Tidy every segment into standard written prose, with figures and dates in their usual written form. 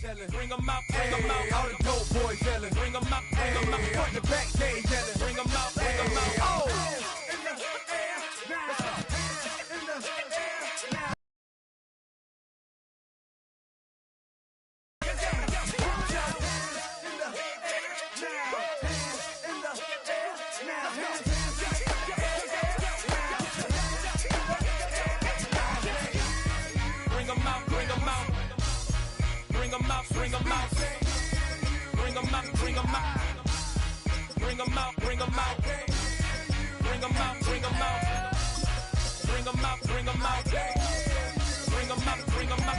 yelling. Bring them out, bring them out. All the dope boys yelling. Bring them out, bring them out. Front the back, they yelling. Bring them out, bring them out. Oh! In the air now. In the air now. Bring them out, bring them out. Bring them out, bring them out. Bring them out, bring them out. Bring them out, bring them out. Bring them out, bring them out. Bring them out, bring them out. Bring them out, bring them out.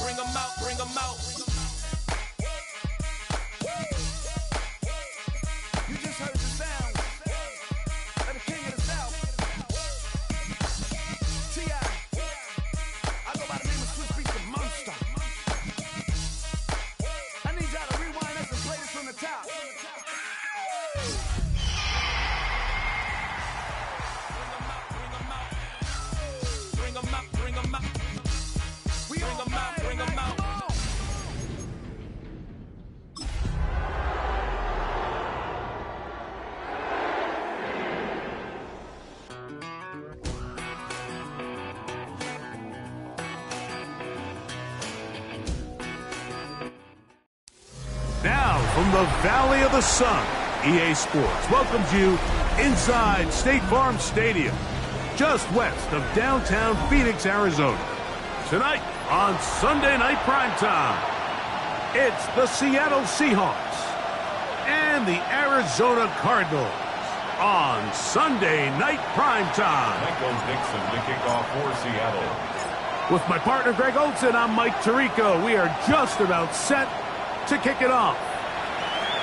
Bring them out, bring them out. You just heard the sound of the king of the south. T.I. I go by the name of Swiss Beats the Monster. I need y'all to rewind this and play this from the top. Bring them out, bring them out. We bring them out, bring them out. Now, from the Valley of the Sun, EA Sports welcomes you inside State Farm Stadium, just west of downtown Phoenix, Arizona. Tonight on Sunday Night Primetime, it's the Seattle Seahawks and the Arizona Cardinals on Sunday Night Primetime. That goes Nixon to kick off for Seattle. With my partner Greg Olson, I'm Mike Tirico. We are just about set to kick it off.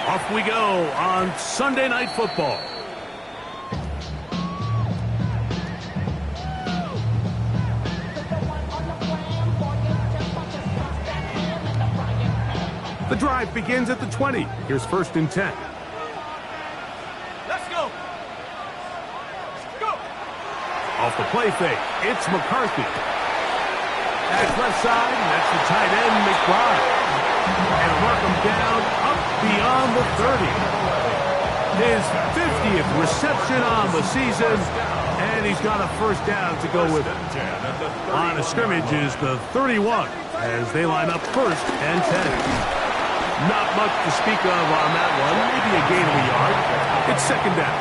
Off we go on Sunday Night Football. The drive begins at the 20. Here's 1st and 10. Let's go. Go. Off the play fake, it's McCarthy. That's left side, and that's the tight end, McBride. And mark him down up beyond the 30. His 50th reception on the season, and he's got a 1st down to go with it. Line of scrimmage is the 31 as they line up 1st and 10. Not much to speak of on that one. Maybe a gain of a yard. It's 2nd down.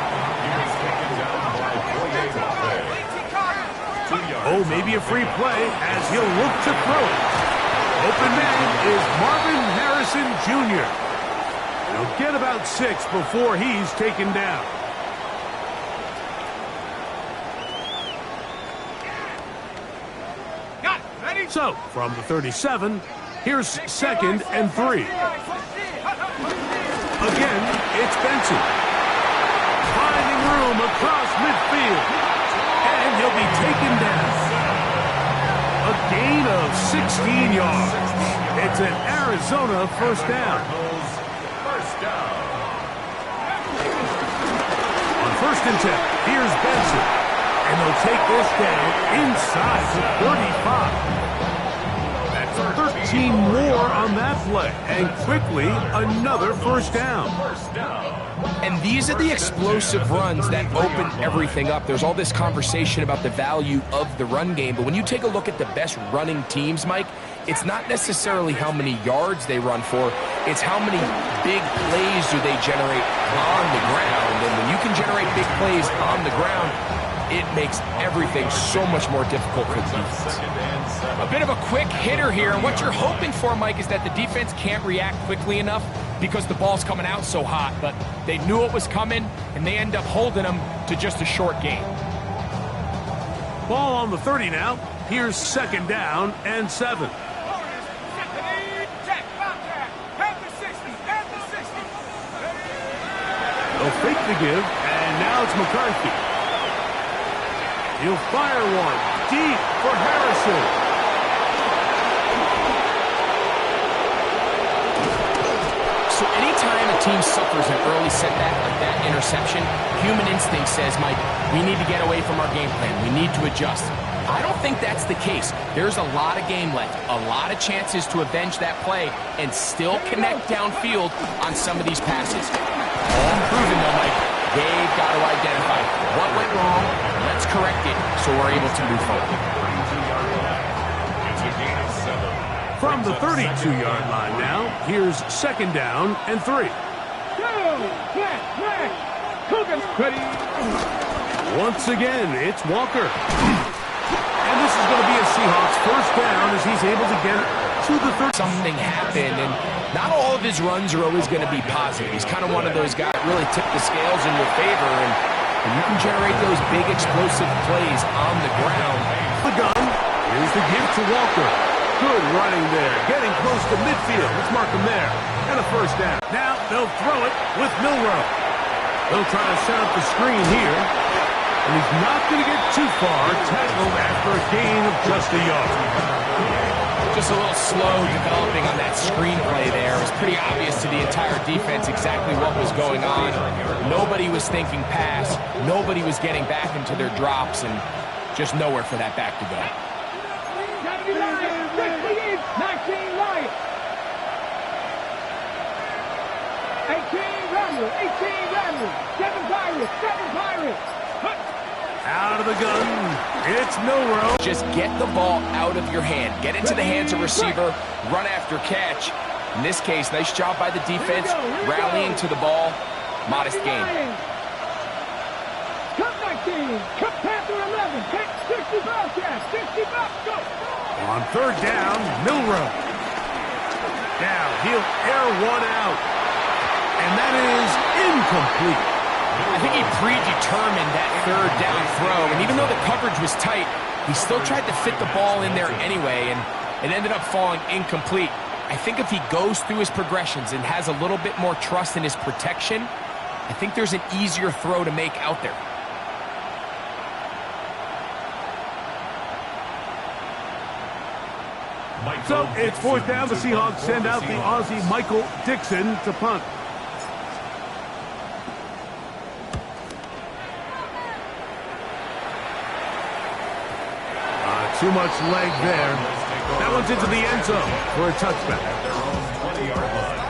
Oh, maybe a free play as he'll look to throw it. Open man is Marvin Harrison Jr. He'll get about 6 before he's taken down. So, from the 37, here's 2nd and 3. Again, it's Benson. Finding room across midfield. And he'll be taken down. A gain of 16 yards. It's an Arizona 1st down. On 1st and 10, here's Benson. And they'll take this down inside the 35. 13 more on that play, and quickly another 1st down. And these are the explosive runs that open everything up. There's all this conversation about the value of the run game, but when you take a look at the best running teams, Mike, it's not necessarily how many yards they run for, it's how many big plays do they generate on the ground. And when you can generate big plays on the ground, it makes everything so much more difficult for the defense. A bit of a quick hitter here. What you're hoping for, Mike, is that the defense can't react quickly enough because the ball's coming out so hot. But they knew it was coming, and they end up holding them to just a short gain. Ball on the 30 now. Here's 2nd down and 7. They'll fake the give, and now it's McCarthy. He'll fire one deep for Harrison. So anytime a team suffers an early setback like that interception, human instinct says, Mike, we need to get away from our game plan. We need to adjust. I don't think that's the case. There's a lot of game left, a lot of chances to avenge that play and still connect downfield on some of these passes. All proven though, Mike. They've got to identify what went wrong. Let's correct it so we're able to move forward. From the 32-yard line now, here's 2nd down and 3. Once again, it's Walker. And this is going to be a Seahawks 1st down as he's able to get to the 30. Something happened, and not all of his runs are always going to be positive. He's kind of one of those guys that really tip the scales in your favor, and you can generate those big explosive plays on the ground. The gun. Here's the give to Walker. Good running there. Getting close to midfield. Let's mark him there. And a 1st down. Now they'll throw it with Milroe. They'll try to set up the screen here. And he's not going to get too far. Tackled after a gain of just a yard. Just a little slow developing on that screenplay there. It was pretty obvious to the entire defense exactly what was going on. Nobody was thinking pass. Nobody was getting back into their drops, and just nowhere for that back to go. 7 Pirates. Out of the gun, it's Milroe. Just get the ball out of your hand. Get into the hands of receiver, run after catch. In this case, nice job by the defense, rallying to the ball. Modest gain. Cup 19, Cup Panther 11, take 60 Bobcats, 60 bucks, go. On 3rd down, Milroe. Now he'll air one out. And that is incomplete. I think he predetermined that 3rd down throw, and even though the coverage was tight, he still tried to fit the ball in there anyway, and it ended up falling incomplete. I think if he goes through his progressions and has a little bit more trust in his protection, I think there's an easier throw to make out there. So it's 4th down. The Seahawks send out the Aussie Michael Dixon to punt. Too much leg there. That one's into the end zone for a touchback. At their own 20-yard line.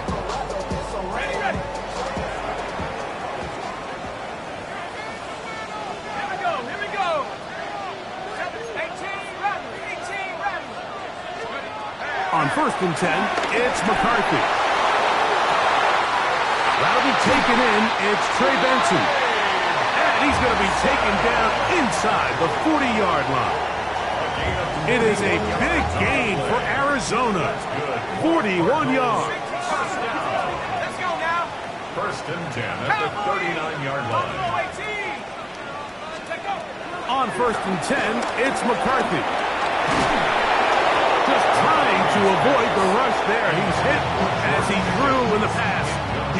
Here we go. 18 Rattler. On 1st and 10, it's McCarthy. That'll be taken in. It's Trey Benson. And he's going to be taken down inside the 40-yard line. It is a big gain for Arizona. 41 yards. Let's go now. 1st and 10 at the 39-yard line. On 1st and 10, it's McCarthy. Just trying to avoid the rush there. He's hit as he threw, and the pass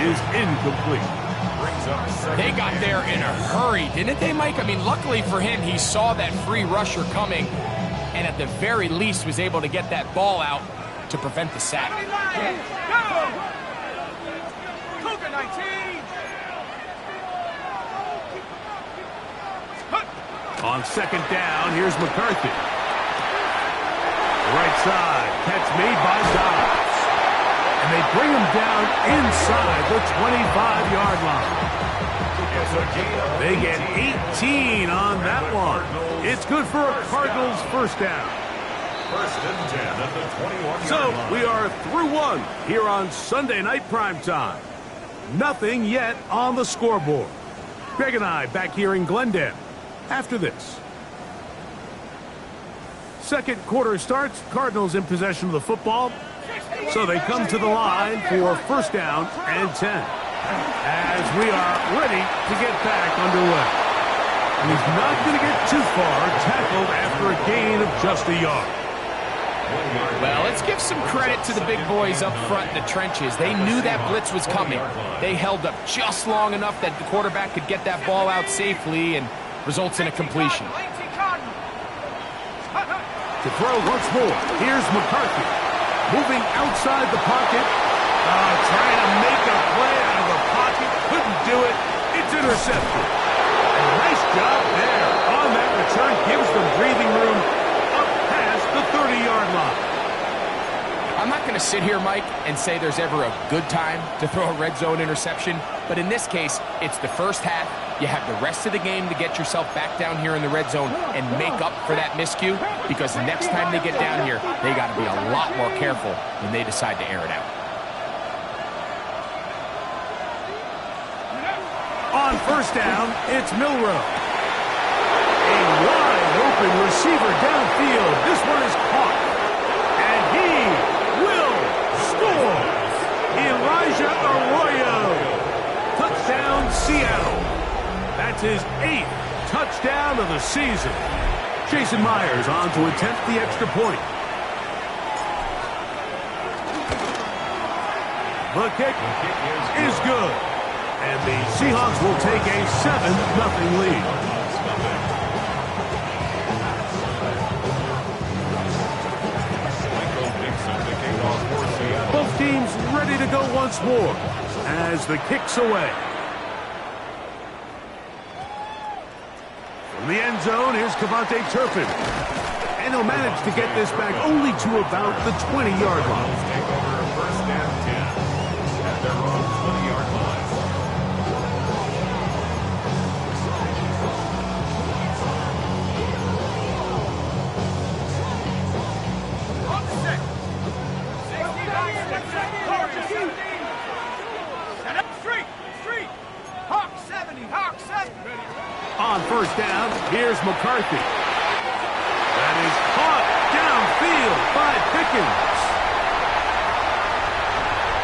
is incomplete. They got there in a hurry, didn't they, Mike? I mean, luckily for him, he saw that free rusher coming, and at the very least was able to get that ball out to prevent the sack. Cougar 19. On 2nd down, here's McCarthy. Right side, catch made by Dobbs. And they bring him down inside the 25-yard line. They get 18 on that one. It's good for a Cardinals 1st down. 1st and 10 at the 21-yard So line. we are through one here on Sunday Night Primetime. Nothing yet on the scoreboard. Greg and I back here in Glendale after this. 2nd quarter starts. Cardinals in possession of the football. So they come to the line for 1st down and 10. As we are ready to get back underway. And he's not going to get too far, tackled after a gain of just a yard. Well, let's give some credit to the big boys up front in the trenches. They knew that blitz was coming. They held up just long enough that the quarterback could get that ball out safely and results in a completion. To throw once more, here's McCarthy. Moving outside the pocket. Trying to make a play out of the pocket. Couldn't do it. It's intercepted. And nice job there on that return. Gives them breathing room I'm not going to sit here, Mike, and say there's ever a good time to throw a red zone interception, but in this case, it's the first half. You have the rest of the game to get yourself back down here in the red zone and make up for that miscue, because next time they get down here, they got to be a lot more careful when they decide to air it out. On first down, it's Milroe. A wide open receiver downfield. This one is caught. And he will score. Elijah Arroyo. Touchdown, Seattle. That's his 8th touchdown of the season. Jason Myers on to attempt the extra point. The kick is good. And the Seahawks will take a 7-0 lead. Both teams ready to go once more as the kick's away. From the end zone, here's Cavante Turpin. And he'll manage to get this back only to about the 20-yard line. Take over first down 10 at their own 20-yard line. On first down, here's McCarthy. That is caught downfield by Pickens.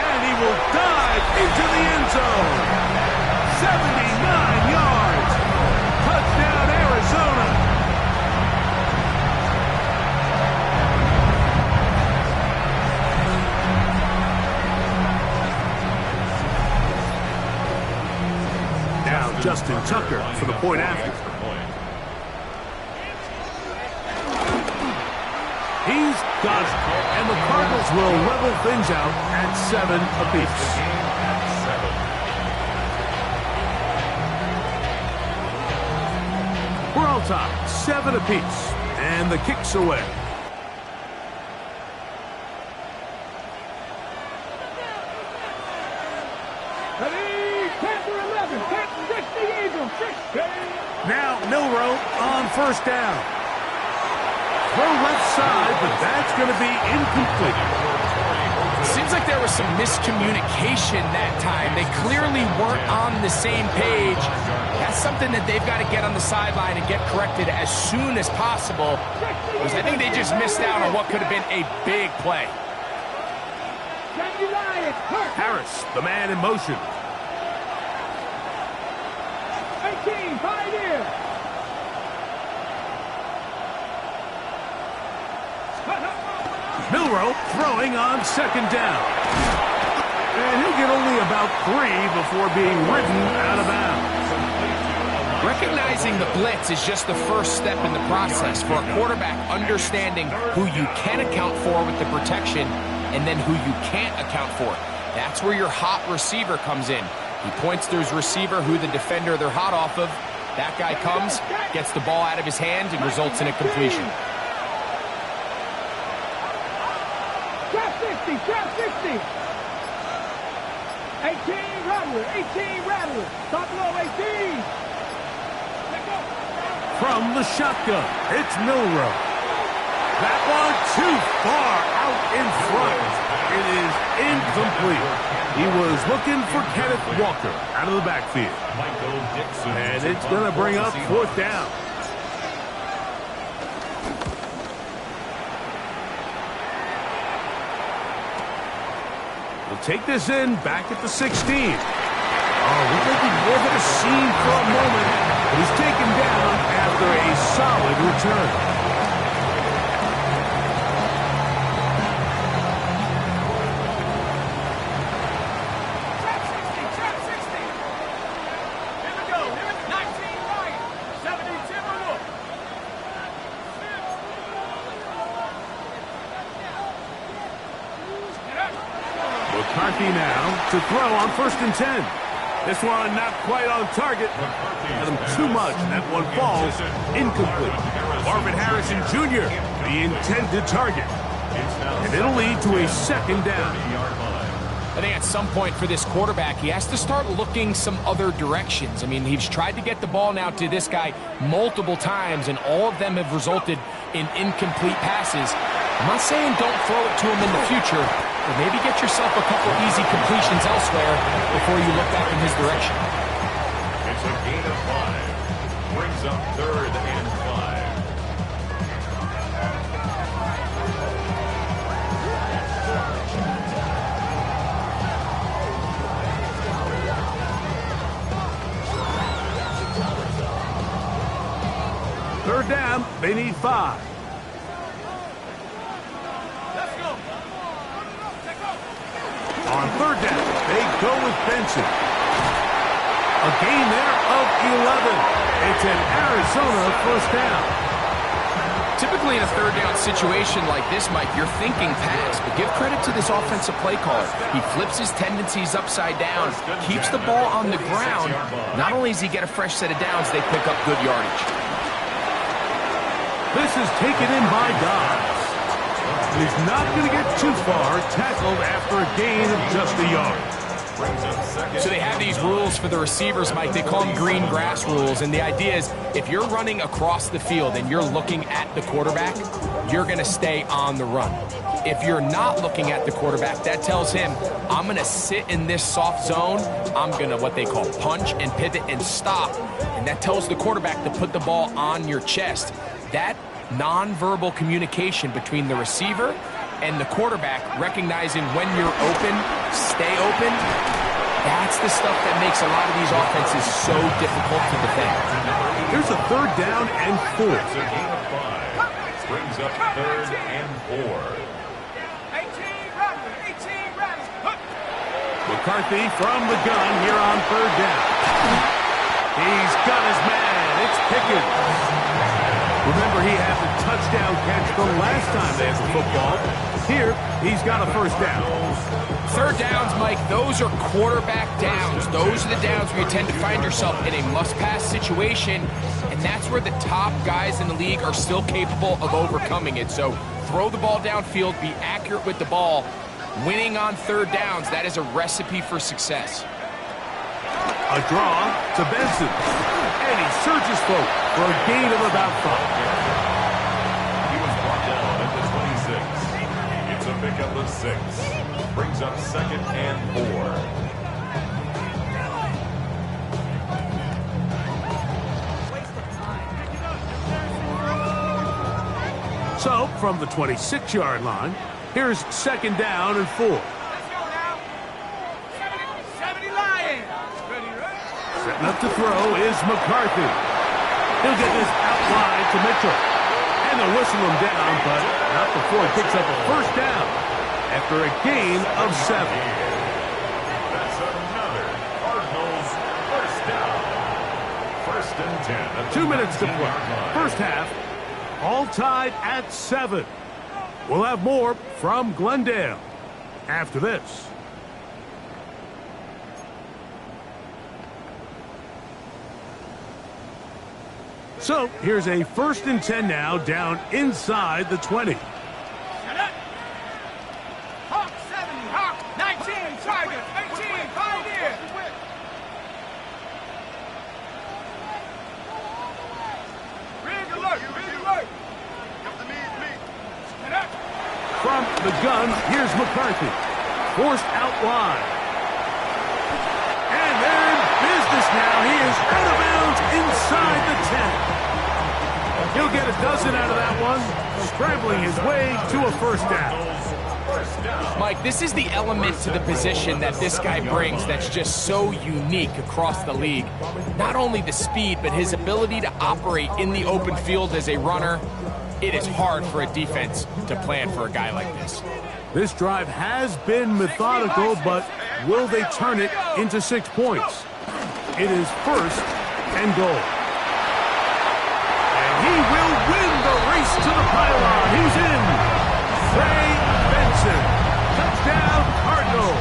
And he will dive into the end zone. 79 yards. Touchdown, Arizona. Now Justin Tucker for the point after. He's got it. And the Cardinals will level things out at 7 apiece. We're all tied, 7 apiece. And the kick's away. Now Milroe on first down. Throw left side, but that's going to be incomplete. Seems like there was some miscommunication that time. They clearly weren't on the same page. That's something that they've got to get on the sideline and get corrected as soon as possible, because I think they just missed out on what could have been a big play. Harris, the man in motion. 18, Pioneer. Milroe throwing on second down. And he'll get only about 3 before being ridden out of bounds. Recognizing the blitz is just the first step in the process for a quarterback understanding who you can account for with the protection and then who you can't account for. That's where your hot receiver comes in. He points to his receiver, who the defender they're hot off of. That guy comes, gets the ball out of his hands, and results in a completion. Trap 60, trap 60. 18, Rattler, 18, Rattler. Top low, 18. From the shotgun, it's Milroe. That one too far out in front. It is incomplete. He was looking for Kenneth Walker out of the backfield. And it's going to bring up fourth down. We'll take this in back at the 16. Oh, we're making more of a scene for a moment. But he's taken down after a solid return. McCarthy now to throw on 1st and 10. This one not quite on target. Had him too much. That one falls incomplete. Marvin Harrison Jr., the intended target. And it'll lead to a second down. I think at some point for this quarterback, he has to start looking some other directions. I mean, he's tried to get the ball now to this guy multiple times, and all of them have resulted in incomplete passes. I'm not saying don't throw it to him in the future, but maybe get yourself a couple easy completions elsewhere before you look back in his direction. It's a gain of 5. Brings up 3rd and 5. Third down, they need 5. On third down, they go with Benson. A gain there of 11. It's an Arizona first down. Typically in a third down situation like this, Mike, you're thinking pass, but give credit to this offensive play caller. He flips his tendencies upside down, keeps the ball on the ground. Not only does he get a fresh set of downs, they pick up good yardage. This is taken in by Dobbs. He's not going to get too far, tackled after a gain of just a yard. So they have these rules for the receivers, Mike. They call them green grass rules, and the idea is if you're running across the field and you're looking at the quarterback, you're going to stay on the run. If you're not looking at the quarterback, that tells him, I'm going to sit in this soft zone. I'm going to what they call punch and pivot and stop, and that tells the quarterback to put the ball on your chest. That nonverbal communication between the receiver and the quarterback, recognizing when you're open, stay open, that's the stuff that makes a lot of these offenses so difficult to defend. Here's a third down and 4. It's a gain of 5. Brings up 3rd and 4. 18 runners. McCarthy from the gun here on third down. He's got his man. It's Pickens. Remember, he had the touchdown catch the last time they had the football. Here, he's got a first down. Third downs, Mike, those are quarterback downs. Those are the downs where you tend to find yourself in a must-pass situation, and that's where the top guys in the league are still capable of overcoming it. So throw the ball downfield, be accurate with the ball. Winning on third downs, that is a recipe for success. A draw to Benson. And he surges forward for a gain of about 5. He was brought down at the 26. It's a pickup of 6. Brings up 2nd and 4. So, from the 26-yard line, here's 2nd down and 4. Setting up to throw is McCarthy. He'll get this out wide to Mitchell. And they'll whistle him down, but not before he picks up a first down after a gain of 7. That's another Cardinals first down. 1st and 10. 2 minutes to play. First half, all tied at 7. We'll have more from Glendale after this. So, here's a 1st and 10 now, down inside the 20. Hawk 70, Hawk 19, Tiger 18, Pioneer. Rig alert, rig alert. From the gun, here's McCarthy. Forced out wide. And they're in business now. He is out of bounds inside the 10. He'll get a dozen out of that one, scrambling his way to a first down. Mike, this is the element to the position that this guy brings that's just so unique across the league. Not only the speed, but his ability to operate in the open field as a runner. It is hard for a defense to plan for a guy like this. This drive has been methodical, but will they turn it into 6 points? It is 1st and goal. He will win the race to the pylon. He's in. Trey Benson. Touchdown, Cardinals.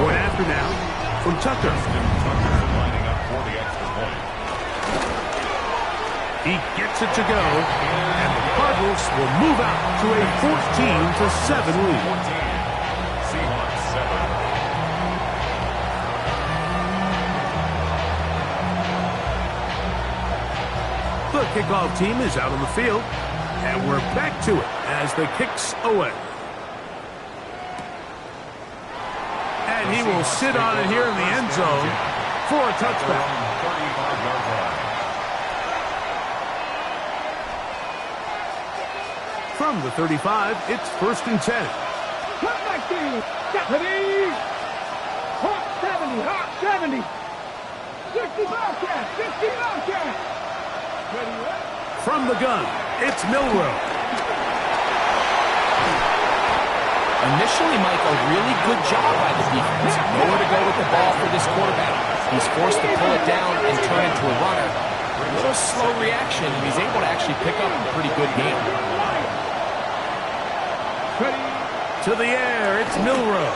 Going after now from Tucker. Tucker's lining up for the extra point. He gets it to go. And the Rebels will move out to a 14-7 lead. 14. Seahawks 7. The kickoff team is out on the field, and we're back to it as the kick's away. And he will sit on it here in the end zone for a touchback. 35-yard line. From the 35, it's 1st and 10. Come back in. Deputy. Hawk 70. Hawk 70. 60 Bobcat. 60 Bobcat. From the gun, it's Milrow. Initially, Mike, a really good job by the defense. Nowhere to go with the ball for this quarterback. He's forced to pull it down and turn into a runner. A little slow reaction, and he's able to actually pick up a pretty good game. To the air, it's Milrow.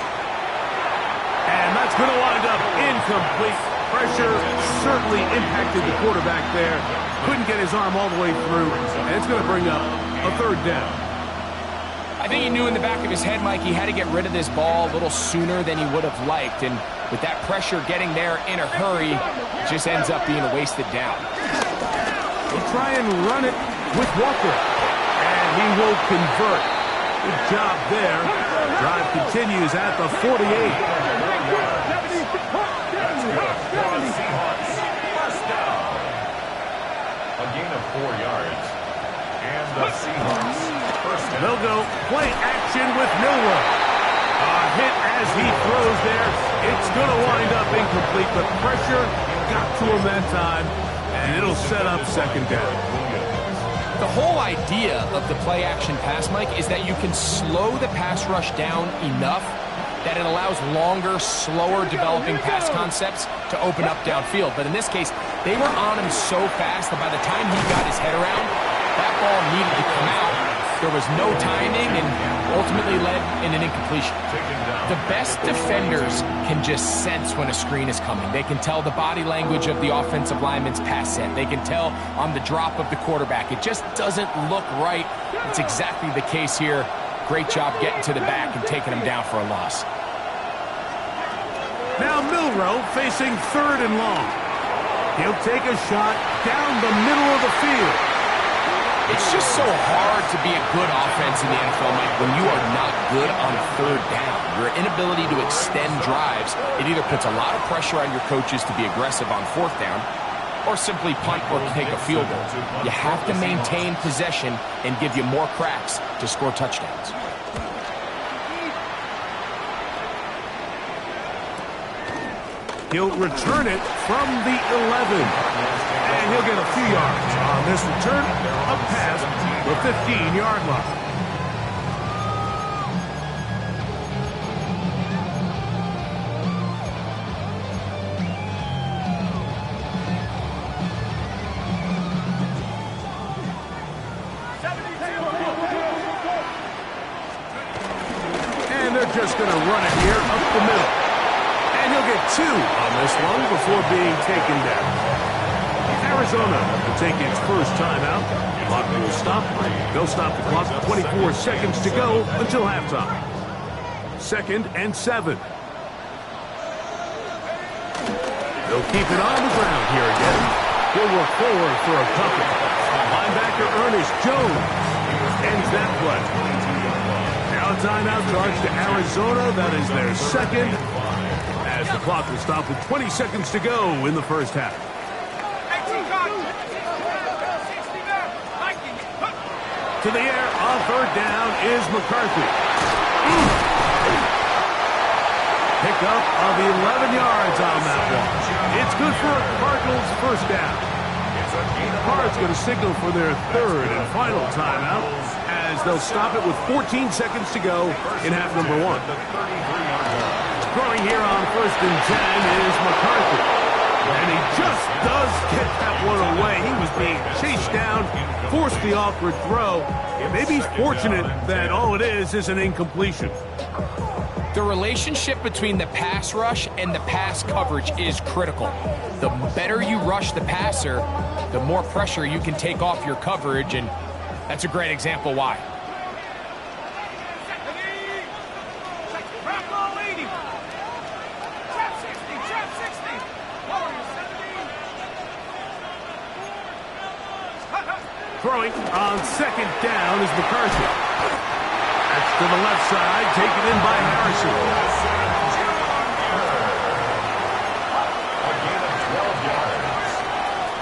And that's going to wind up incomplete. Pressure certainly impacted the quarterback there. Couldn't get his arm all the way through, and it's going to bring up a 3rd down. I think he knew in the back of his head, Mike, he had to get rid of this ball a little sooner than he would have liked. And with that pressure getting there in a hurry, it just ends up being a wasted down. He'll try and run it with Walker, and he will convert. Good job there. Drive continues at the 48. Seahawks. First down. A gain of 4 yards. And the Seahawks. First down. They'll go play action with Milrow. A hit as he throws there. It's going to wind up incomplete, but pressure got to him that time, and it'll set up 2nd down. The whole idea of the play-action pass, Mike, is that you can slow the pass rush down enough that it allows longer, slower developing pass concepts to open up downfield. But in this case, they were on him so fast that by the time he got his head around, that ball needed to come out. There was no timing and ultimately led in an incompletion. The best defenders can just sense when a screen is coming. They can tell the body language of the offensive lineman's pass set. They can tell on the drop of the quarterback. It just doesn't look right. It's exactly the case here. Great job getting to the back and taking him down for a loss. Now Milrow facing 3rd and long. He'll take a shot down the middle of the field. It's just so hard to be a good offense in the NFL, Mike, when you are not good on 3rd down. Your inability to extend drives, it either puts a lot of pressure on your coaches to be aggressive on 4th down or simply punt or take a field goal. You have to maintain possession and give you more cracks to score touchdowns. He'll return it from the 11. And he'll get a few yards on this return up past the 15-yard line. And they're just going to run it here up the middle. And he'll get 2 on this one before being taken down. Arizona will take its first timeout. Clock will stop. They'll stop the clock. 24 seconds to go until halftime. 2nd and 7. They'll keep it on the ground here again. He'll work forward for a couple. Linebacker Ernest Jones ends that play. Now a timeout charge to Arizona. That is their 2nd. As the clock will stop with 20 seconds to go in the first half. To the air on 3rd down is McCarthy. Pick up of 11 yards on that one. It's good for a Cardinals first down. Cards going to signal for their 3rd and final timeout as they'll stop it with 14 seconds to go in half number 1. Scoring here on 1st and 10 is McCarthy. And he just does get that one away. He was being chased down, forced the awkward throw. Maybe he's fortunate that all it is an incompletion. The relationship between the pass rush and the pass coverage is critical. The better you rush the passer, the more pressure you can take off your coverage, and That's a great example why. Throwing on second down is McCarthy. That's to the left side, taken in by Harrison.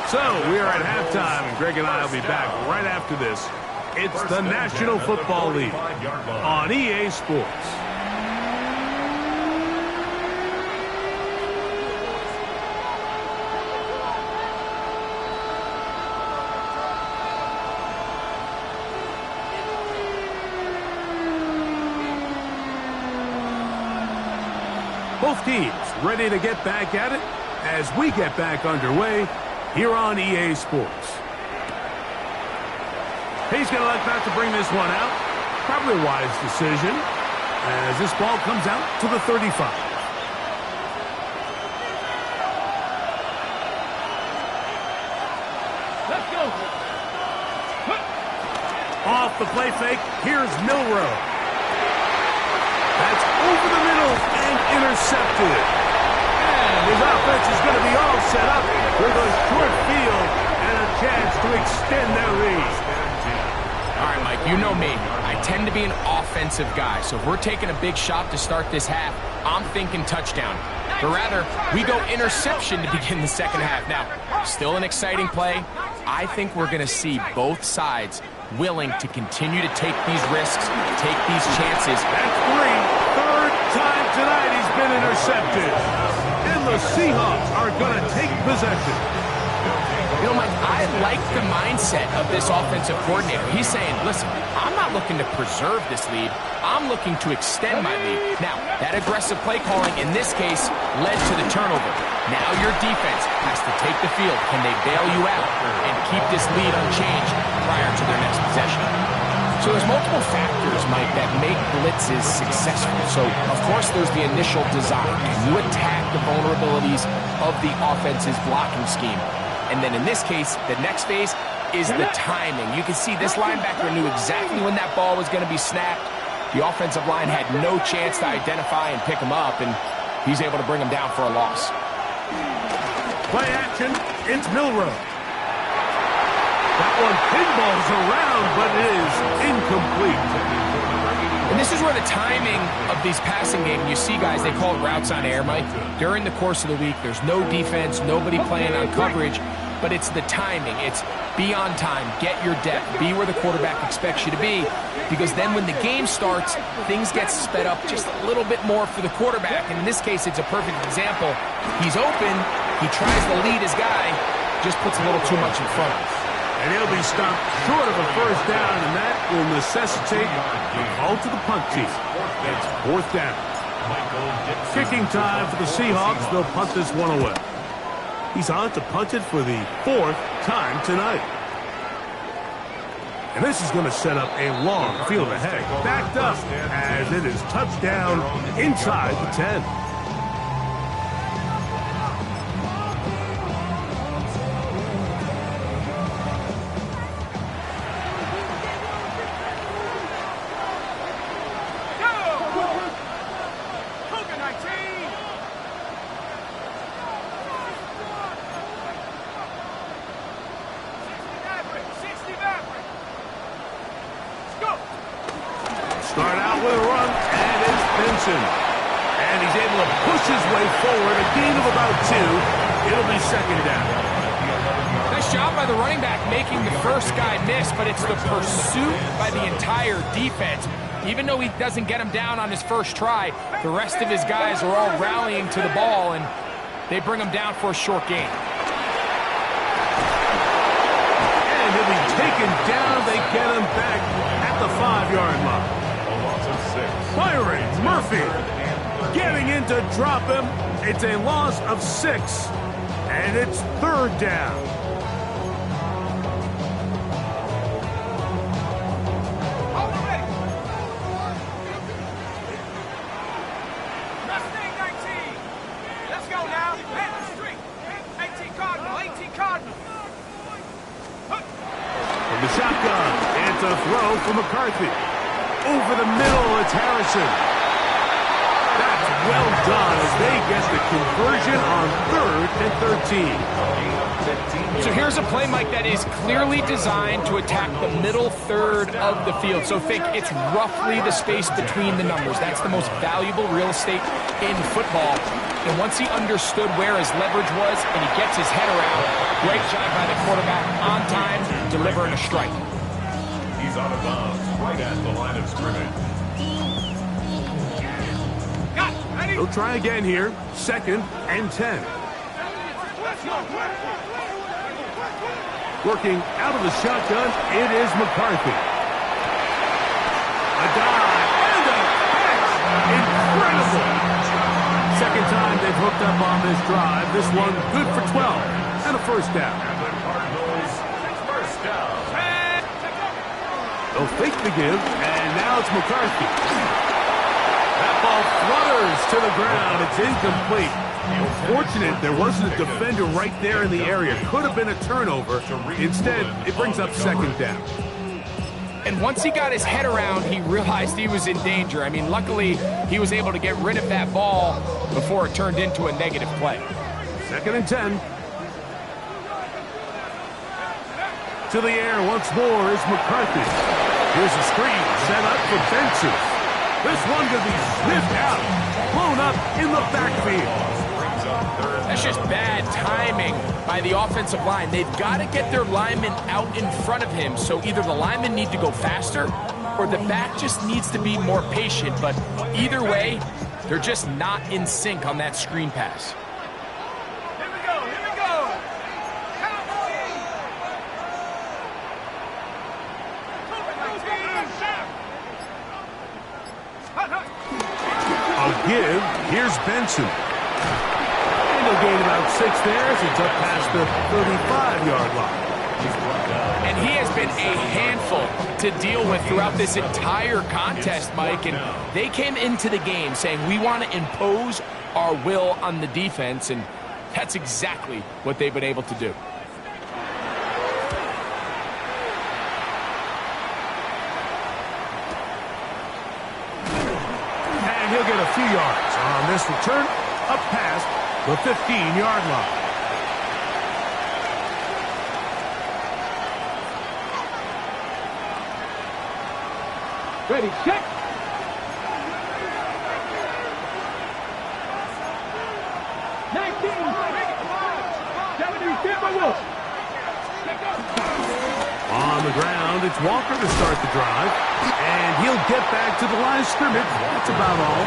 So we are at halftime, and Greg and I will be back right after this. It's the National Football League on EA Sports. Both teams ready to get back at it as we get back underway here on EA Sports. He's going to elect not to bring this one out. Probably a wise decision as this ball comes out to the 35. Let's go. Off the play fake, here's Milrow. That's over the middle and intercepted. And his offense is going to be all set up with a short field and a chance to extend their lead. All right, Mike, you know me. I tend to be an offensive guy, so if we're taking a big shot to start this half, I'm thinking touchdown. But rather, we go interception to begin the second half. Now, still an exciting play. I think we're going to see both sides willing to continue to take these risks, take these chances. That's third time tonight he's been intercepted. And the Seahawks are going to take possession. You know, Mike, I like the mindset of this offensive coordinator. He's saying, listen, I'm not looking to preserve this lead. I'm looking to extend my lead. Now, that aggressive play calling in this case led to the turnover. Now your defense has to take the field. Can they bail you out and keep this lead unchanged prior to their next possession? So there's multiple factors, Mike, that make blitzes successful. So, of course, there's the initial design. Can you attack the vulnerabilities of the offense's blocking scheme? And then in this case, the next phase is the timing. You can see this linebacker knew exactly when that ball was going to be snapped. The offensive line had no chance to identify and pick him up, and he's able to bring him down for a loss. Play action, it's Milrow. That one pinballs around, but it is incomplete. And this is where the timing of these passing game, you see guys, they call it routes on air, Mike. During the course of the week, there's no defense, nobody playing on coverage, but it's the timing. It's be on time, get your depth, be where the quarterback expects you to be, because then when the game starts, things get sped up just a little bit more for the quarterback. And in this case, it's a perfect example. He's open, he tries to lead his guy, just puts a little too much in front of him. And he'll be stopped short of a first down, and that will necessitate a call to the punt team. It's fourth down. Kicking time for the Seahawks. They'll punt this one away. He's on to punt it for the fourth time tonight. And this is going to set up a long field ahead. Backed up as it is touchdown inside the 10. Start out with a run, and it's Benson. And he's able to push his way forward, a gain of about 2. It'll be second down. Nice job by the running back making the first guy miss, but it's the pursuit by the entire defense. Even though he doesn't get him down on his first try, the rest of his guys are all rallying to the ball, and they bring him down for a short gain. And he'll be taken down. They get him back at the 5-yard line. Byron Murphy getting in to drop him. It's a loss of 6, and it's third down. Let's go now. Hit the street. 18 Cardinal. 18 Cardinal. From the shotgun, it's It's a throw for McCarthy. Over the middle, it's Harrison. That's well done as they get the conversion on 3rd and 13. So here's a play, Mike, that is clearly designed to attack the middle third of the field. So think it's roughly the space between the numbers. That's the most valuable real estate in football. And once he understood where his leverage was and he gets his head around, great job by the quarterback on time, delivering a strike. He's out of bounds right at the line of scrimmage. He'll try again here. 2nd and 10. Working out of the shotgun, it is McCarthy. A dive and a catch. Incredible. Second time they've hooked up on this drive. This one good for 12 and a first down. And the Cardinals, first down. They'll fake the give, and now it's McCarthy. That ball flutters to the ground. It's incomplete. Fortunate there wasn't a defender right there in the area. Could have been a turnover. Instead, it brings up 2nd down. And once he got his head around, he realized he was in danger. I mean, luckily, he was able to get rid of that ball before it turned into a negative play. 2nd and 10. To the air once more is McCarthy. Here's a screen set up for Benson. This one going to be sniffed out. Blown up in the backfield. That's just bad timing by the offensive line. They've got to get their linemen out in front of him, so either the linemen need to go faster or the back just needs to be more patient. But either way, they're just not in sync on that screen pass. Here we go, here we go. A give. Here's Benson. He'll gain about 6 there as it's up past the 35-yard line. And he has been a handful to deal with throughout this entire contest, Mike. And they came into the game saying, we want to impose our will on the defense, and that's exactly what they've been able to do. And he'll get a few yards on this return up past the 15-yard line. Ready, set. On the ground, it's Walker to start the drive. And he'll get back to the line of scrimmage. That's about all.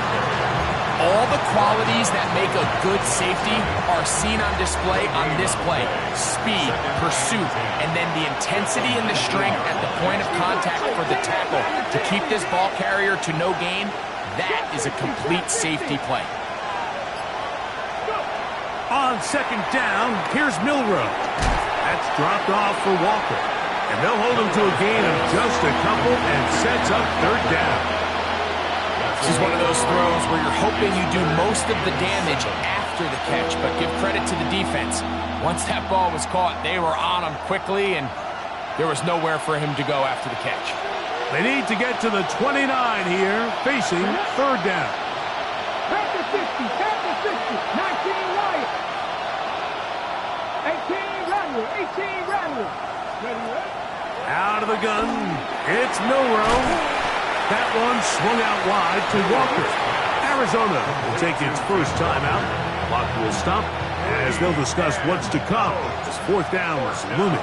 All the qualities that make a good safety are seen on display on this play. Speed, pursuit, and then the intensity and the strength at the point of contact for the tackle to keep this ball carrier to no gain. That is a complete safety play. On 2nd down, here's Milrow. That's dropped off for Walker. And they'll hold him to a gain of just a couple and sets up 3rd down. This is one of those throws where you're hoping you do most of the damage after the catch, but give credit to the defense. Once that ball was caught, they were on him quickly, and there was nowhere for him to go after the catch. They need to get to the 29 here, facing 3rd down. Back to 60, 19 Wyatt. 18 Rattler, 18 Rattler. Ready, Out of the gun, it's Milrow. That one swung out wide to Walker. Arizona will take its first timeout. Clock will stop as they'll discuss what's to come. This 4th down was looming.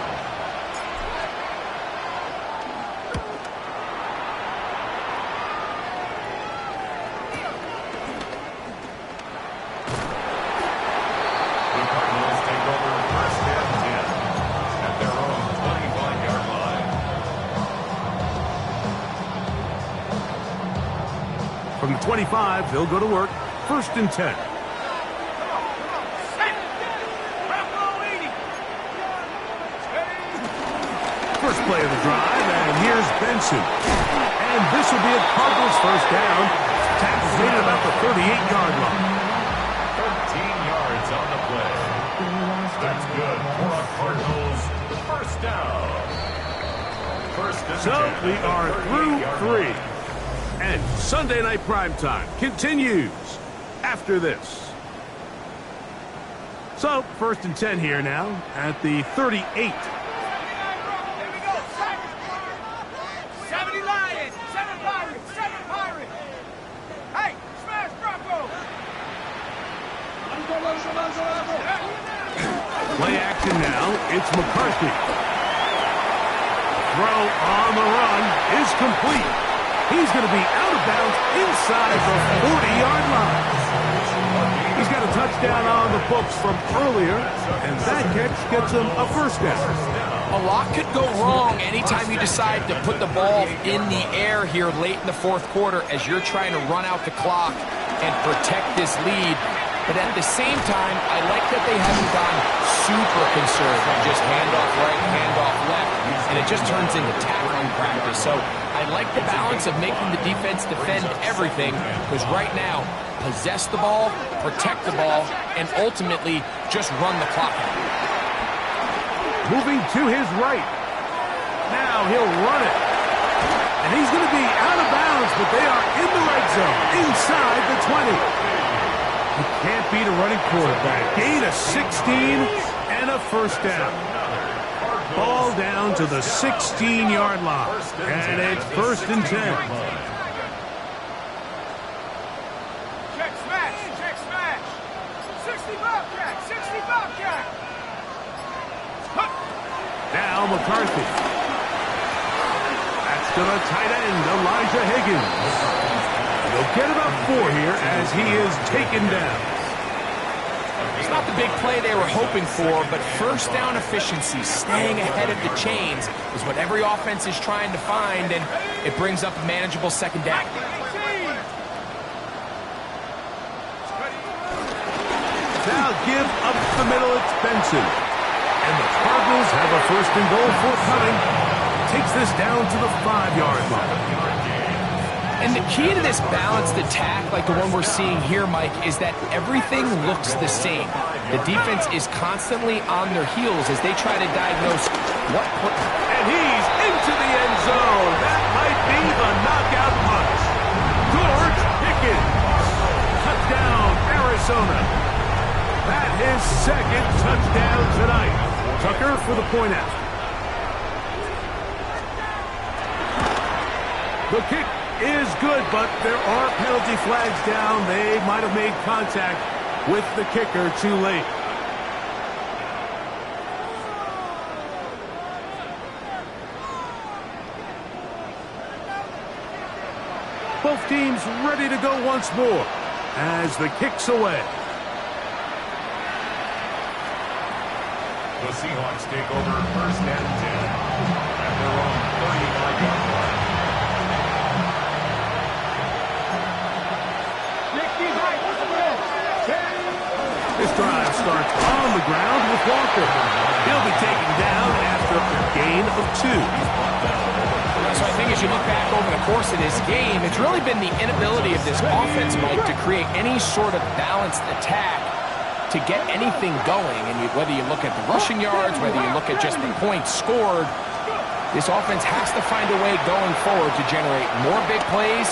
The Cardinals take over 1st and 10 at their own 25-yard line. From the 25, they'll go to work. 1st and 10. First play of the drive, and here's Benson. And this will be a Cardinals first down. Tackle's made at about the 38-yard line. 13 yards on the play. That's good for a Cardinals first down. So we are through 3. And Sunday Night Primetime continues after this. So, 1st and 10 here now at the 38. 70 Lions, 7 Pirates, 7 Pirates. Hey, smash Bronco. Play action now. It's McCarthy. Throw on the run is complete. He's going to be out of bounds inside the 40-yard line. He's got a touchdown on the books from earlier, and that catch gets him a first down. A lot could go wrong anytime you decide to put the ball in the air here late in the 4th quarter as you're trying to run out the clock and protect this lead. But at the same time, I like that they haven't gone super conservative, just handoff right, handoff left, and it just turns into tackling practice. So I like the balance of making the defense defend everything, because right now, possess the ball, protect the ball, and ultimately just run the clock out. Moving to his right. Now he'll run it. And he's going to be out of bounds, but they are in the red zone, inside the 20. You can't beat a running quarterback. Gain of 16 and a first down. Ball down to the 16-yard line. And it's 1st and 10. Check smash. 60 Bobcat, 60 Bobcat. Now McCarthy. That's to the tight end, Elijah Higgins. He'll get about 4 here as he is taken down. It's not the big play they were hoping for, but first down efficiency, staying ahead of the chains, is what every offense is trying to find, and it brings up a manageable 2nd down. Now give up the middle, it's Benson. And the Cardinals have a 1st and goal forthcoming. Takes this down to the 5-yard line. And the key to this balanced attack, like the one we're seeing here, Mike, is that everything looks the same. The defense is constantly on their heels as they try to diagnose what put. And he's into the end zone. That might be the knockout punch. George Pickens. Touchdown, Arizona. That his 2nd touchdown tonight. Tucker for the point out. The kick is good, but there are penalty flags down. They might have made contact with the kicker too late. Both teams ready to go once more as the kick's away. The Seahawks take over 1st and 10 at their own 35-yard line. This drive starts on the ground with Walker. He'll be taken down after a gain of 2. So I think as you look back over the course of this game, it's really been the inability of this offense, Mike, to create any sort of balanced attack to get anything going. And whether you look at the rushing yards, whether you look at just the points scored, this offense has to find a way going forward to generate more big plays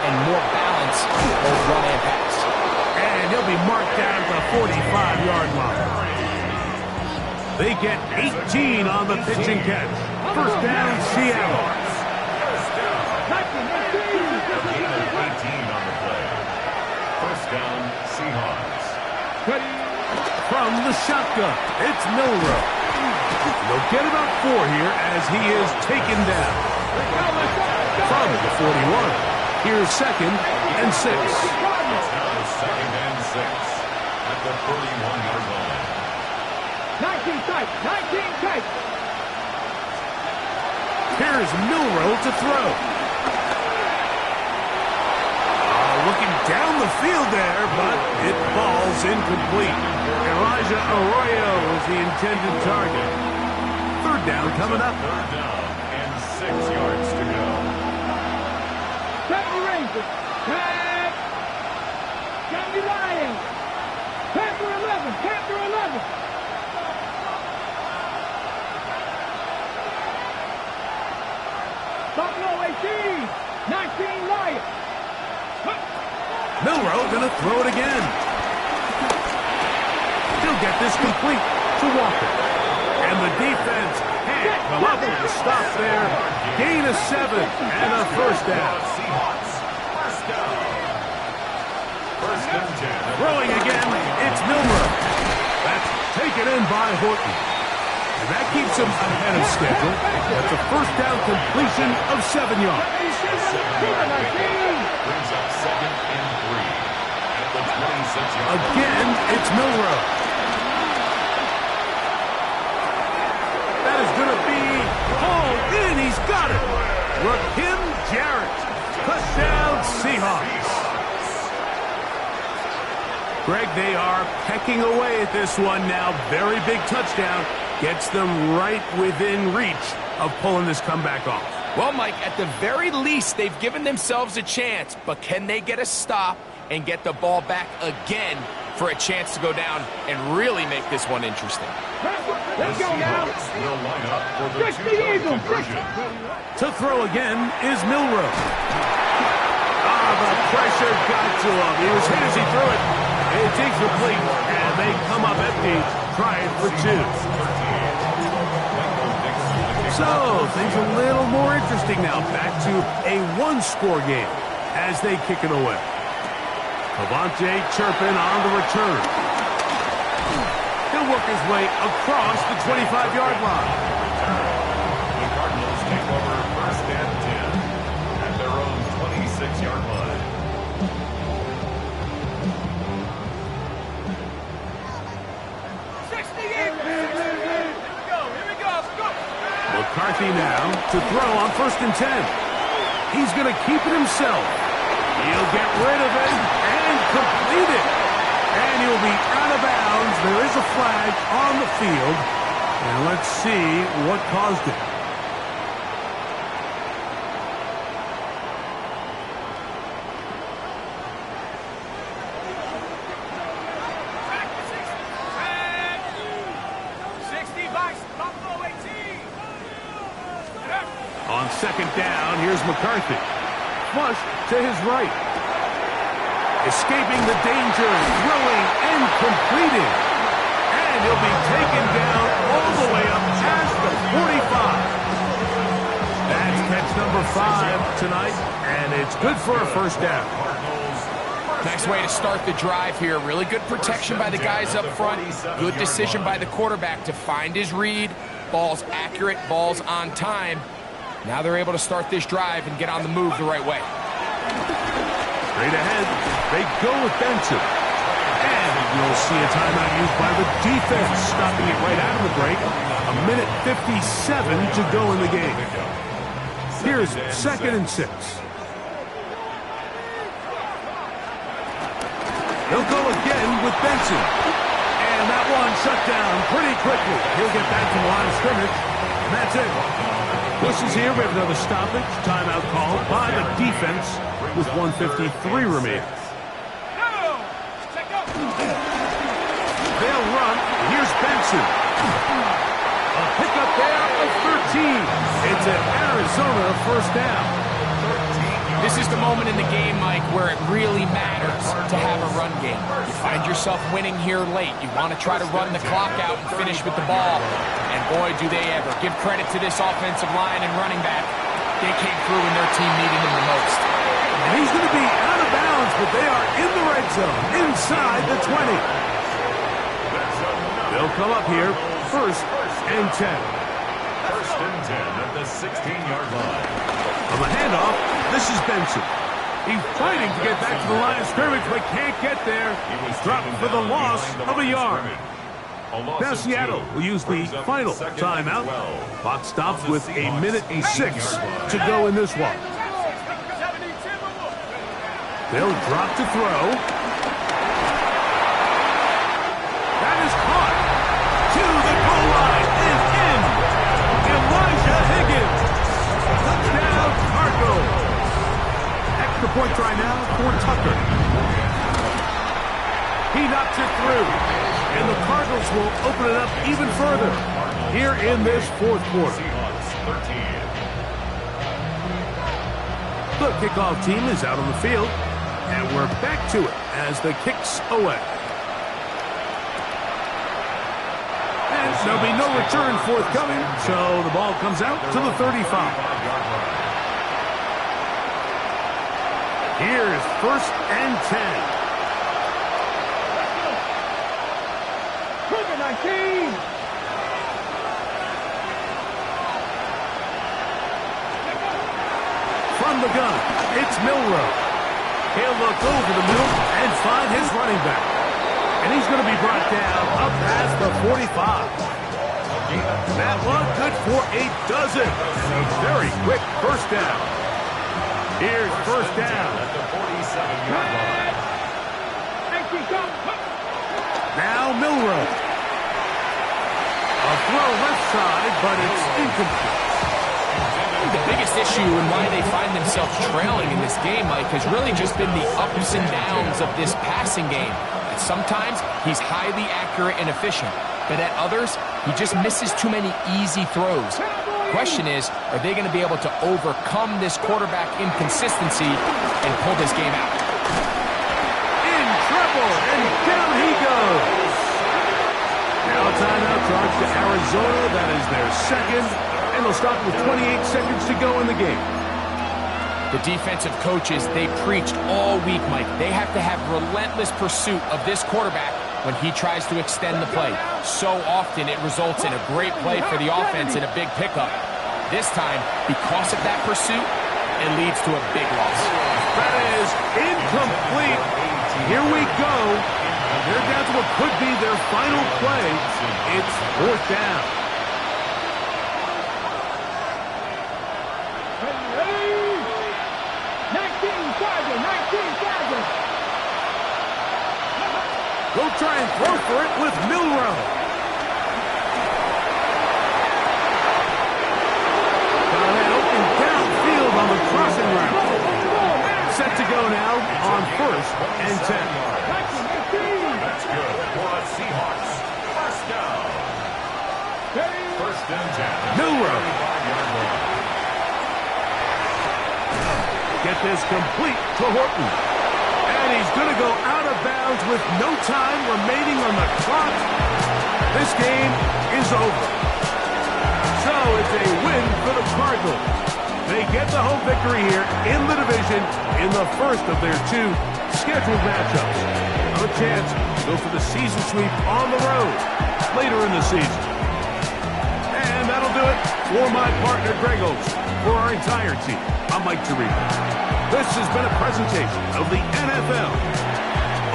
and more balance both run and pass. And he'll be marked down at the 45-yard line. They get 18 on the pitch and catch. First down, Seattle. 18 on the play. First down, Seahawks. From the shotgun, it's Milroe. They'll get about 4 here as he is taken down. From the 41, here's 2nd and 6. Second and 6 at the 31-yard line. 19 tight, 19 tight. Here's Milroe to throw. Looking down the field there, but it falls incomplete. Elijah Arroyo was the intended target. 3rd down coming up. 3rd down and 6 yards to go. Panther Rangers. Tag. Johnny Lions. Panther 11. Panther 11. Milroe going to throw it again. He'll get this complete to Walker. And the defense can't come up with a stop there. Gain of 7 and a first down. Seahawks, first down. First and 10. Throwing again, it's Milroe. That's taken in by Horton. And that keeps him ahead of schedule. That's a first down completion of 7 yards. Brings up second and 3. At the 26-yard line. Again, it's Milroe. That is going to be hauled in. He's got it. Rakim Jarrett. Touchdown, Seahawks. Greg, they are pecking away at this one now. Very big touchdown. Gets them right within reach of pulling this comeback off. Well, Mike, at the very least, they've given themselves a chance, but can they get a stop and get the ball back again for a chance to go down and really make this one interesting? Let's go now. Will line up for the two-point conversion. To throw again is Milroe. The pressure got to him. He was hit as he threw it. It's incomplete, and they come up empty, trying for 2. So, things a little more interesting now. Back to a one-score game as they kick it away. Cavante Turpin on the return. He'll work his way across the 25-yard line. The Cardinals take over first and 10 at their own 26-yard line. McCarthy now to throw on first and 10. He's going to keep it himself. He'll get rid of it and complete it. And he'll be out of bounds. There is a flag on the field. And let's see what caused it. On second down, here's McCarthy. Flush to his right. Escaping the danger, throwing and completing. And he'll be taken down all the way up past the 45. That's catch number 5 tonight, and it's good for a first down. Nice way to start the drive here. Really good protection by the guys up front. Good decision by the quarterback to find his read. Ball's accurate, ball's on time. Now they're able to start this drive and get on the move the right way. Straight ahead, they go with Benson. And you'll see a timeout used by the defense, stopping it right out of the break. A minute 57 to go in the game. Here's second and 6. They'll go again with Benson. And that one shut down pretty quickly. He'll get back to the line of scrimmage. And that's it. Bushes here. We have another stoppage. Timeout called by the defense with 1:53 remaining. They'll run. Here's Benson. A pickup there of 13. It's an Arizona first down. This is the moment in the game, Mike, where it really matters to have a run game. You find yourself winning here late. You want to try to run the clock out and finish with the ball. And boy, do they ever. Give credit to this offensive line and running back. They came through when their team needed them the most. And he's going to be out of bounds, but they are in the red zone, inside the 20. They'll come up here, first and 10. First and 10 at the 16-yard line. On the handoff, this is Benson. He's fighting to get back to the line of scrimmage, but can't get there. Dropped for the loss of a yard. Now Seattle will use the final timeout. Clock stops with a minute and 6 to go in this one. They'll drop to throw. That is caught. To the goal line and in. Elijah Higgins. Touchdown, Cardinals. Extra point try now for Tucker. He knocks it through. And the Cardinals will open it up even further here in this fourth quarter. The kickoff team is out on the field. And we're back to it as the kick's away. And there'll be no return forthcoming, so the ball comes out to the 35. Here's 1st and 10. 19. From the gun, it's Milroe. He'll look over the middle and find his running back. And he's going to be brought down up past the 45. That one good for 8 dozen. And a very quick first down. Here's 1st down. At the 47-yard line. Now Milroe. A throw left side, but it's incomplete. The biggest issue and why they find themselves trailing in this game, Mike, has really just been the ups and downs of this passing game. And sometimes he's highly accurate and efficient, but at others, he just misses too many easy throws. Question is, are they going to be able to overcome this quarterback inconsistency and pull this game out? In trouble, and down he goes. Now a timeout charge to Arizona. That is their second. And they'll stop with 28 seconds to go in the game. The defensive coaches, they preached all week, Mike. They have to have relentless pursuit of this quarterback when he tries to extend the play. So often it results in a great play for the offense and a big pickup. This time, because of that pursuit, it leads to a big loss. That is incomplete. Here we go. They're down to what could be their final play. It's 4th down. They'll try and throw for it with Milroe. Got out and downfield on the crossing route. Set to go now on 1st and 10. That's good for the Seahawks. 1st down. 1st and 10. Milroe. Get this complete to Horton. And he's going to go out of bounds with no time remaining on the clock. This game is over. So it's a win for the Cardinals. They get the home victory here in the division in the first of their 2 scheduled matchups. No chance to go for the season sweep on the road later in the season. And that'll do it for my partner, Greg Olson. For our entire team, I'm Mike Tirico. This has been a presentation of the NFL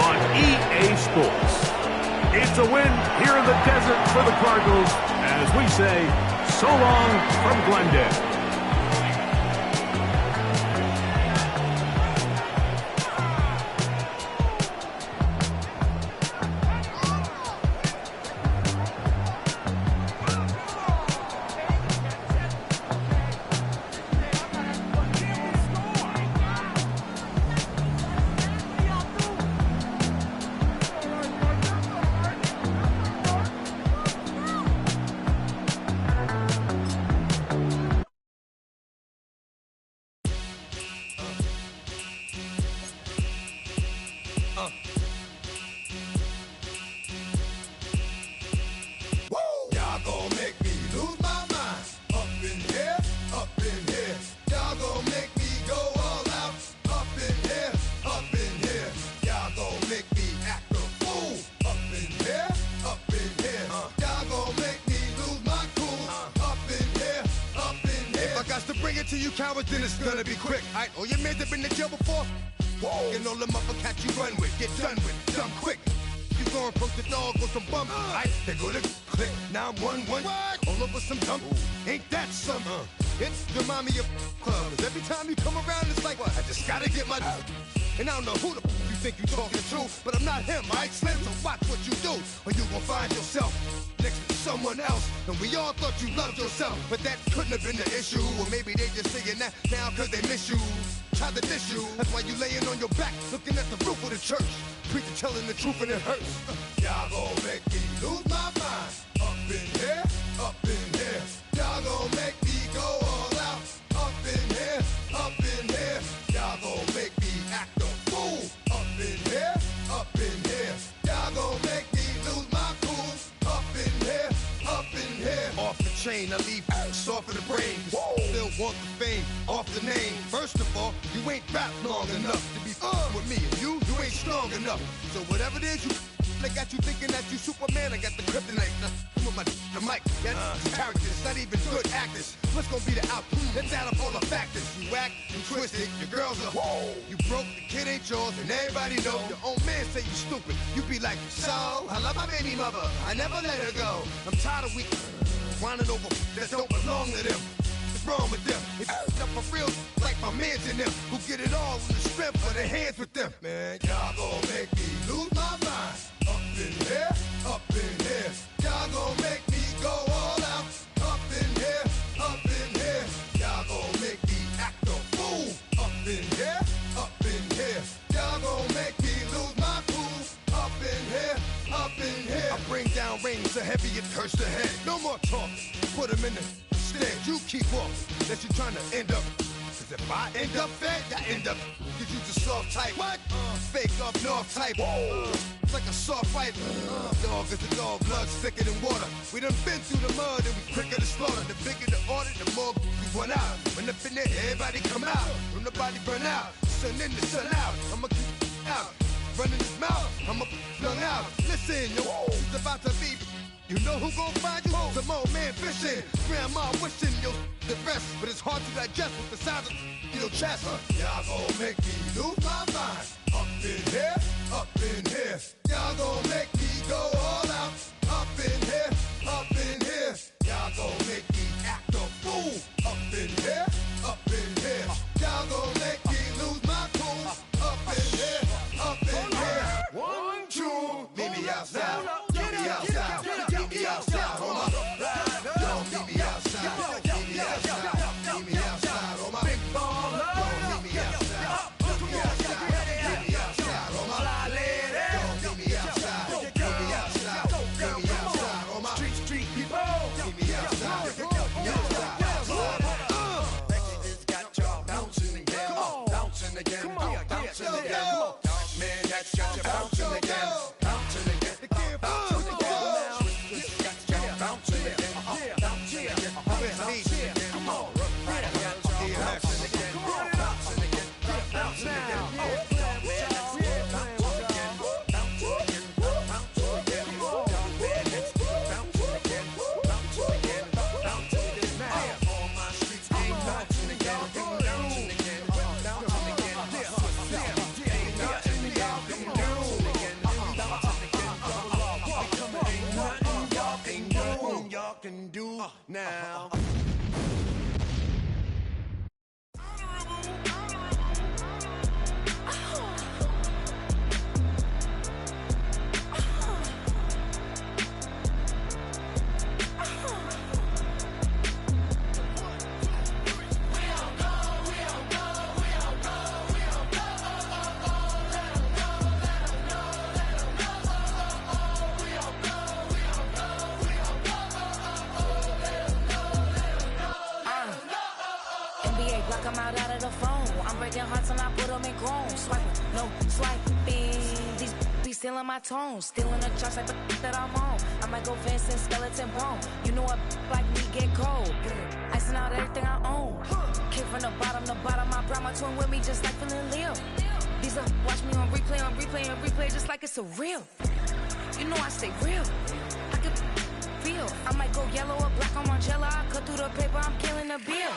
on EA Sports. It's a win here in the desert for the Cardinals as we say, so long from Glendale. To you cowards, then it's gonna be quick. Alright, all your men have been to jail before? Whoa. And all the motherfuckers you run with, get done with, dumb quick. You gon' approach the dog with some bump. Alright, they go to click. Now I'm 1-1. All over some dump. Ain't that some? It's the mommy of clubs. Every time you come around, it's like, I just gotta get my. And I don't know who the you think you talking to, but I'm not him, alright, Slim? So watch what you do, or you gon' find yourself next to someone else. And we all thought you loved yourself, but that couldn't have been the issue. Or maybe they just saying that now cause they miss you. Tried to diss you, that's why you laying on your back, looking at the roof of the church. Preacher telling the truth and it hurts. Y'all gon' make me lose my mind. Up in here, up in here. Y'all gon' make me go all out. Up in here, up in here. Y'all gon' make me act a fool. insane. I leave soft in the brain. Still want the fame off the name. First of all, you ain't rap long enough to be with me. And you ain't strong enough. So whatever it is you I got you thinking that you Superman. I got the kryptonite. Come on, the mic. That's characters, not even good actors. What's gonna be the outcome? Let's add up all the factors. You whack, you twisted, your girls are you broke, the kid ain't yours, and everybody know. Your own man say you stupid. You be like, so I love my baby mother. I never let her go. I'm tired of weak whining over that don't belong to them. What's wrong with them? If up for real, like my mans in them, who get it all with the strength of their hands with them. Man, y'all gon' make me lose my mind. Up in here, up in here. Y'all gon' make me go all out. Up in here, up in here. Y'all gon' make me act a fool. Up in here, up in here. Y'all gon' make me lose my cool. Up in here, up in here. I bring down rain so heavy it hurts the head. No more talking, put them in the stand. You keep walking, that you trying to end up. Cause if I end up fed, I end up. Cause you just soft type. What? Fake up north type. It's like a soft fight. Dog is a dog, blood thicker than water. We done been through the mud and we quicker to slaughter. The bigger the order, the more we run out. When up in there, everybody come out. When the body burn out, sun in the sun out. I'ma keep out. Running his mouth, I'ma flung out. Listen, yo, it's about to be. You know who gon' find you? Some old man fishing. Grandma wishing you'll the best. But it's hard to digest with the sound of your chest. Y'all gon' make me lose my mind. Up in here, up in here. Y'all gon' make me go all out. Up in here, up in here. Y'all gon' make me act a fool. Up in here, up in here. Y'all gon' make me lose my cool. Up in here, up in here. 1, 2, meet me outside. Meet me outside. Meet me outside, hold my don't meet me outside. Meet me outside. Meet me outside, hold my big ball. Don't meet me outside. Meet me outside. Meet me outside, hold my don't meet me outside. Meet me outside. Meet me outside, hold my street people. Meet me outside. Meet me outside. It's got y'all bouncing again. Bouncing again. Bouncing again. Man, that's got you bouncing again. Bouncing again. Can do now. Come out of the phone. I'm breaking hearts and I put them in grown. Swiping, no swiping. These be stealing my tones. Stealing the charts like the that I'm on. I might go Vince and skeleton bone. You know a like me get cold. Icing out everything I own. Came from the bottom. I brought my twin with me just like feeling Leo. These are watch me on replay, just like it's a real. You know I stay real. I could feel. I might go yellow or black on Margiela. I cut through the paper. I'm killing the bill.